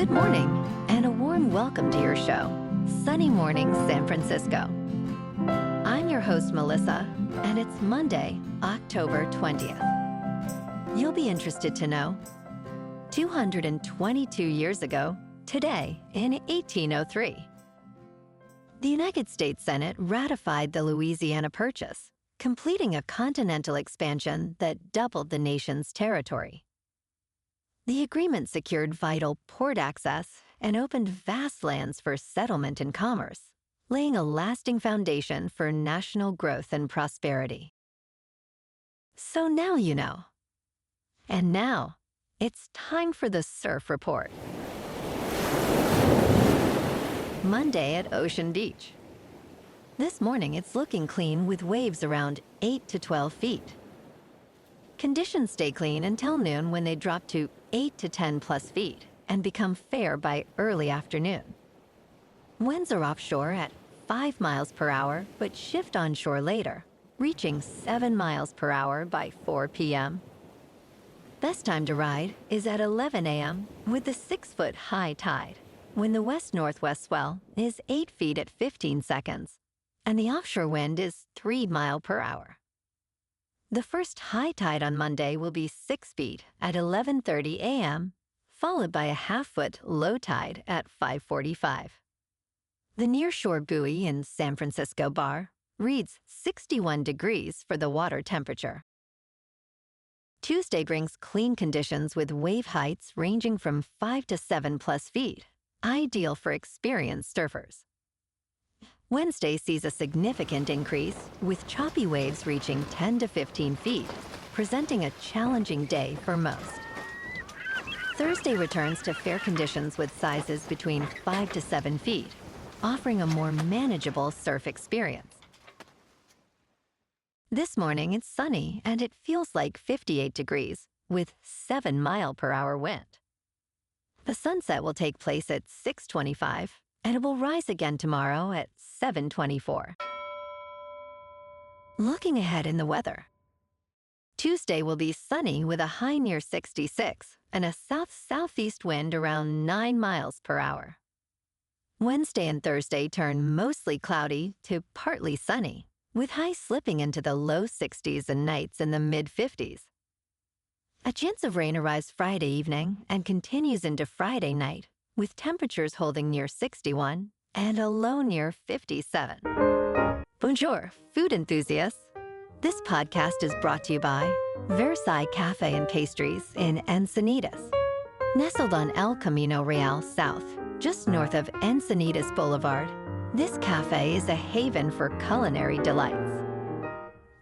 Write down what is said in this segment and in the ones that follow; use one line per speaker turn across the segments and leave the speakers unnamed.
Good morning, and a warm welcome to your show, Sunny Morning San Francisco. I'm your host, Melissa, and it's Monday, October 20th. You'll be interested to know, 222 years ago, today in 1803, the United States Senate ratified the Louisiana Purchase, completing a continental expansion that doubled the nation's territory. The agreement secured vital port access and opened vast lands for settlement and commerce, laying a lasting foundation for national growth and prosperity. So now you know. And now, it's time for the Surf Report. Monday at Ocean Beach. This morning it's looking clean with waves around 8 to 12 feet. Conditions stay clean until noon when they drop to 8 to 10 plus feet and become fair by early afternoon. Winds are offshore at 5 miles per hour but shift onshore later, reaching 7 miles per hour by 4 p.m. Best time to ride is at 11 a.m. with the 6-foot high tide, when the west-northwest swell is 8 feet at 15 seconds, and the offshore wind is 3 miles per hour. The first high tide on Monday will be 6 feet at 11:30 a.m., followed by a half-foot low tide at 5:45. The nearshore buoy in San Francisco Bar reads 61 degrees for the water temperature. Tuesday brings clean conditions with wave heights ranging from 5 to 7 plus feet, ideal for experienced surfers. Wednesday sees a significant increase, with choppy waves reaching 10 to 15 feet, presenting a challenging day for most. Thursday returns to fair conditions with sizes between 5 to 7 feet, offering a more manageable surf experience. This morning it's sunny and it feels like 58 degrees, with 7 mile per hour wind. The sunset will take place at 6:25, and it will rise again tomorrow at 7:24. Looking ahead in the weather. Tuesday will be sunny with a high near 66 and a south-southeast wind around 9 miles per hour. Wednesday and Thursday turn mostly cloudy to partly sunny, with highs slipping into the low 60s and nights in the mid-50s. A chance of rain arrives Friday evening and continues into Friday night, with temperatures holding near 61 and a low near 57. Bonjour, food enthusiasts. This podcast is brought to you by Versailles Cafe and Pastries in Encinitas. Nestled on El Camino Real South, just north of Encinitas Boulevard, this cafe is a haven for culinary delights.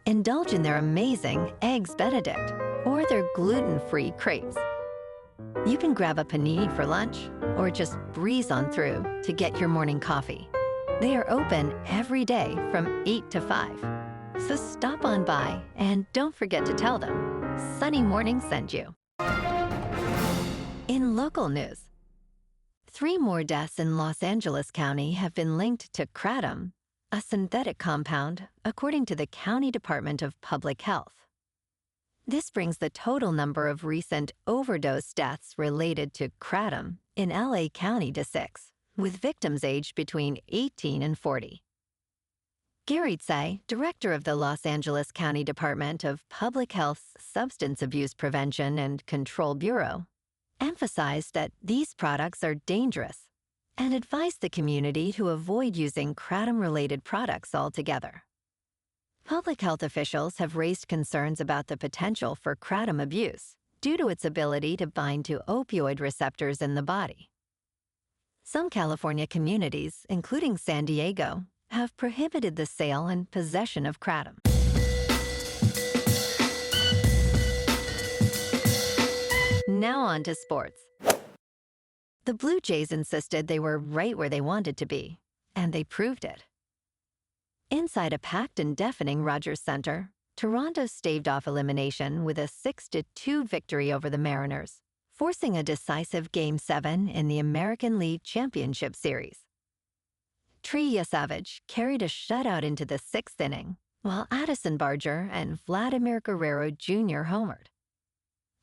Indulge in their amazing Eggs Benedict or their gluten-free crepes. You can grab a panini for lunch or just breeze on through to get your morning coffee. They are open every day from 8 to 5. So stop on by and don't forget to tell them Sunny Morning sent you. In local news, 3 more deaths in Los Angeles County have been linked to kratom, a synthetic compound, according to the County Department of Public Health. This brings the total number of recent overdose deaths related to kratom in LA County to 6, with victims aged between 18 and 40. Gary Tsai, director of the Los Angeles County Department of Public Health's Substance Abuse Prevention and Control Bureau, emphasized that these products are dangerous and advised the community to avoid using kratom-related products altogether. Public health officials have raised concerns about the potential for kratom abuse due to its ability to bind to opioid receptors in the body. Some California communities, including San Diego, have prohibited the sale and possession of kratom. Now on to sports. The Blue Jays insisted they were right where they wanted to be, and they proved it. Inside a packed and deafening Rogers Center, Toronto staved off elimination with a 6-2 victory over the Mariners, forcing a decisive Game 7 in the American League Championship Series. Trey Savage carried a shutout into the 6th inning, while Addison Barger and Vladimir Guerrero Jr. homered.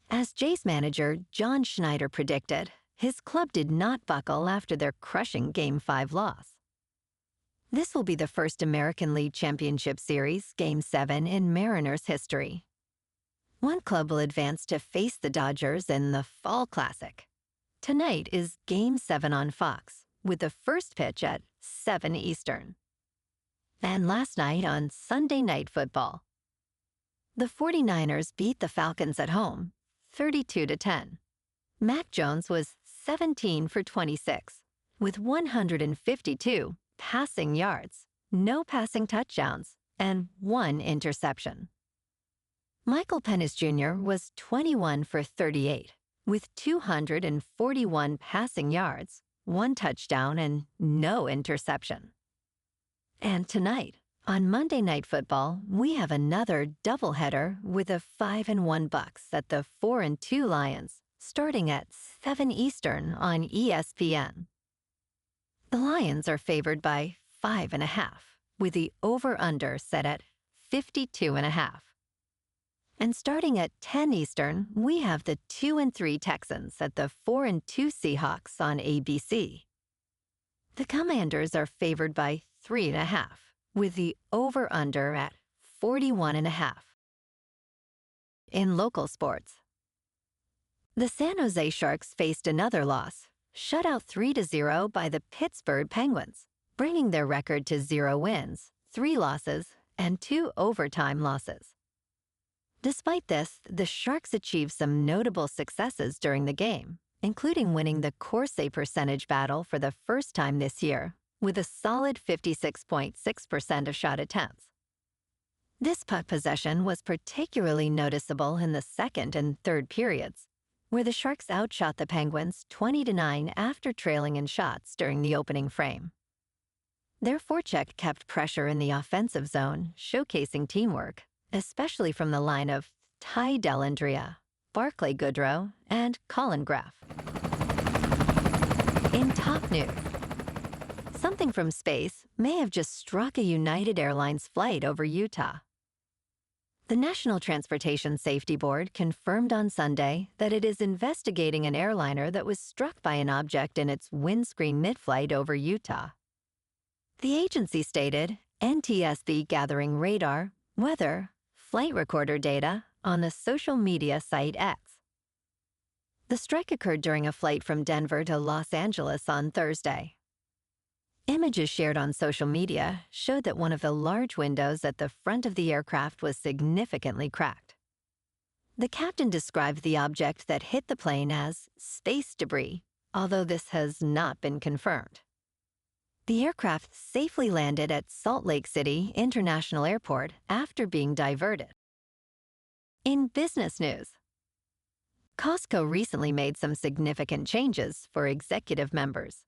As Jays manager John Schneider predicted, his club did not buckle after their crushing Game 5 loss. This will be the first American League Championship Series Game 7 in Mariners history. One club will advance to face the Dodgers in the Fall Classic. Tonight is Game 7 on Fox, with the first pitch at 7 Eastern. And last night on Sunday Night Football, the 49ers beat the Falcons at home, 32-10. Mac Jones was 17 for 26, with 152 passing yards, no passing touchdowns, and 1 interception. Michael Penix Jr. was 21 for 38, with 241 passing yards, 1 touchdown, and no interception. And tonight, on Monday Night Football, we have another doubleheader with the 5-1 Bucks at the 4-2 Lions, starting at 7 Eastern on ESPN. The Lions are favored by 5.5, with the over-under set at 52.5. And starting at 10 Eastern, we have the 2-3 Texans at the 4-2 Seahawks on ABC. The Commanders are favored by 3.5, with the over-under at 41.5. In local sports, the San Jose Sharks faced another loss, shut out 3-0 by the Pittsburgh Penguins, bringing their record to 0 wins, 3 losses, and 2 overtime losses. Despite this, the Sharks achieved some notable successes during the game, including winning the Corsi percentage battle for the first time this year, with a solid 56.6% of shot attempts. This puck possession was particularly noticeable in the second and third periods, where the Sharks outshot the Penguins 20-9 after trailing in shots during the opening frame. Their forecheck kept pressure in the offensive zone, showcasing teamwork, especially from the line of Ty Dellandrea, Barclay Goodrow, and Colin Graff. In top news, something from space may have just struck a United Airlines flight over Utah. The National Transportation Safety Board confirmed on Sunday that it is investigating an airliner that was struck by an object in its windscreen mid-flight over Utah. The agency stated NTSB gathering radar, weather, flight recorder data on the social media site X. The strike occurred during a flight from Denver to Los Angeles on Thursday. Images shared on social media showed that one of the large windows at the front of the aircraft was significantly cracked. The captain described the object that hit the plane as space debris, although this has not been confirmed. The aircraft safely landed at Salt Lake City International Airport after being diverted. In business news, Costco recently made some significant changes for executive members,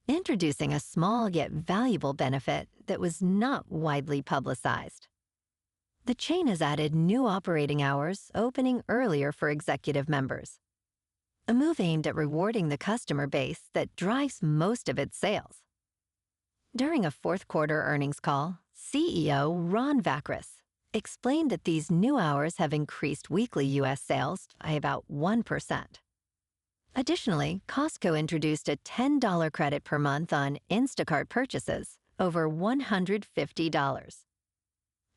introducing a small yet valuable benefit that was not widely publicized. The chain has added new operating hours opening earlier for executive members, a move aimed at rewarding the customer base that drives most of its sales. During a fourth-quarter earnings call, CEO Ron Vakris explained that these new hours have increased weekly U.S. sales by about 1%. Additionally, Costco introduced a $10 credit per month on Instacart purchases over $150.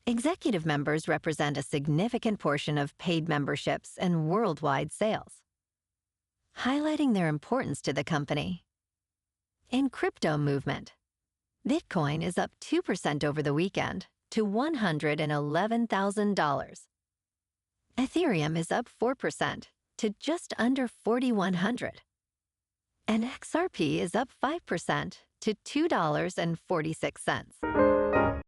Executive members represent a significant portion of paid memberships and worldwide sales, highlighting their importance to the company. In crypto movement, Bitcoin is up 2% over the weekend to $111,000. Ethereum is up 4% to just under 4,100. And XRP is up 5% to $2.46.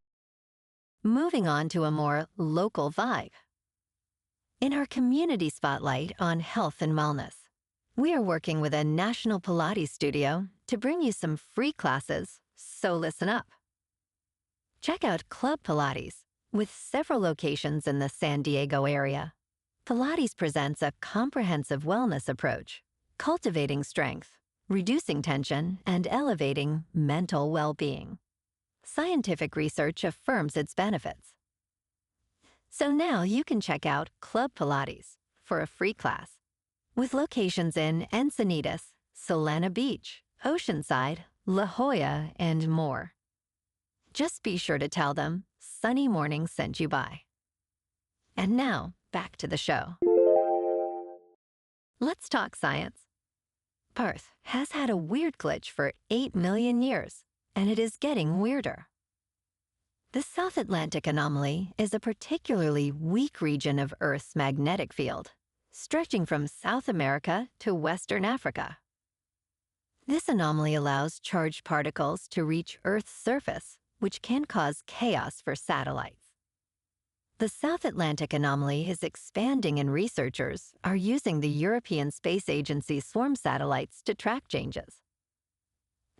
Moving on to a more local vibe. In our community spotlight on health and wellness, we are working with a national Pilates studio to bring you some free classes, so listen up. Check out Club Pilates, with several locations in the San Diego area. Pilates presents a comprehensive wellness approach, cultivating strength, reducing tension, and elevating mental well-being. Scientific research affirms its benefits. So now you can check out Club Pilates for a free class, with locations in Encinitas, Solana Beach, Oceanside, La Jolla, and more. Just be sure to tell them Sunny Morning sent you by. And now, back to the show. Let's talk science. Earth has had a weird glitch for 8 million years, and it is getting weirder. The South Atlantic anomaly is a particularly weak region of Earth's magnetic field, stretching from South America to Western Africa. This anomaly allows charged particles to reach Earth's surface, which can cause chaos for satellites. The South Atlantic anomaly is expanding, and researchers are using the European Space Agency swarm satellites to track changes.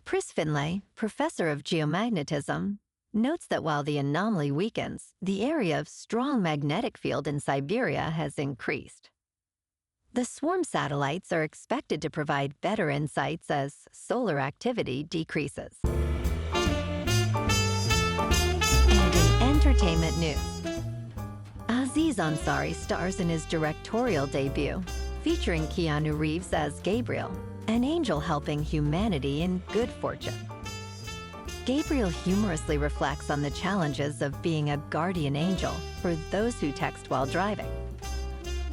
Pris Finlay, professor of geomagnetism, notes that while the anomaly weakens, the area of strong magnetic field in Siberia has increased. The swarm satellites are expected to provide better insights as solar activity decreases. And in entertainment news, Aziz Ansari stars in his directorial debut, featuring Keanu Reeves as Gabriel, an angel helping humanity in good fortune. Gabriel humorously reflects on the challenges of being a guardian angel for those who text while driving.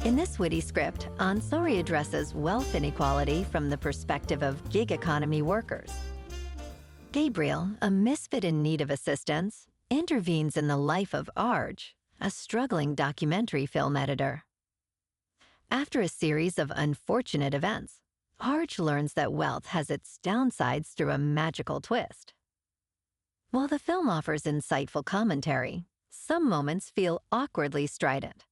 In this witty script, Ansari addresses wealth inequality from the perspective of gig economy workers. Gabriel, a misfit in need of assistance, intervenes in the life of Arj, a struggling documentary film editor. After a series of unfortunate events, Arj learns that wealth has its downsides through a magical twist. While the film offers insightful commentary, some moments feel awkwardly strident.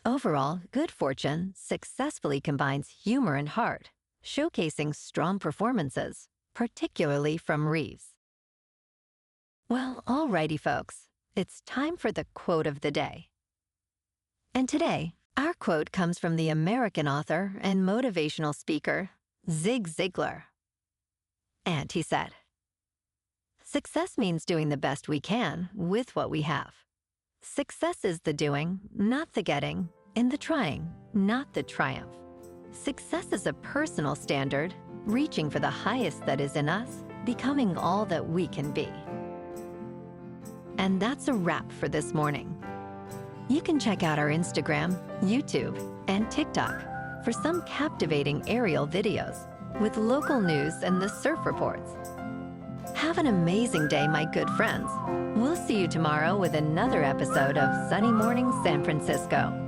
Overall, Good Fortune successfully combines humor and heart, showcasing strong performances, particularly from Reeves. Well, alrighty folks, it's time for the quote of the day. And today, our quote comes from the American author and motivational speaker, Zig Ziglar. And he said, "Success means doing the best we can with what we have. Success is the doing, not the getting, and the trying, not the triumph. Success is a personal standard, reaching for the highest that is in us, becoming all that we can be." And that's a wrap for this morning. You can check out our Instagram, YouTube, and TikTok for some captivating aerial videos with local news and the surf reports. Have an amazing day, my good friends. We'll see you tomorrow with another episode of Sunny Morning San Francisco.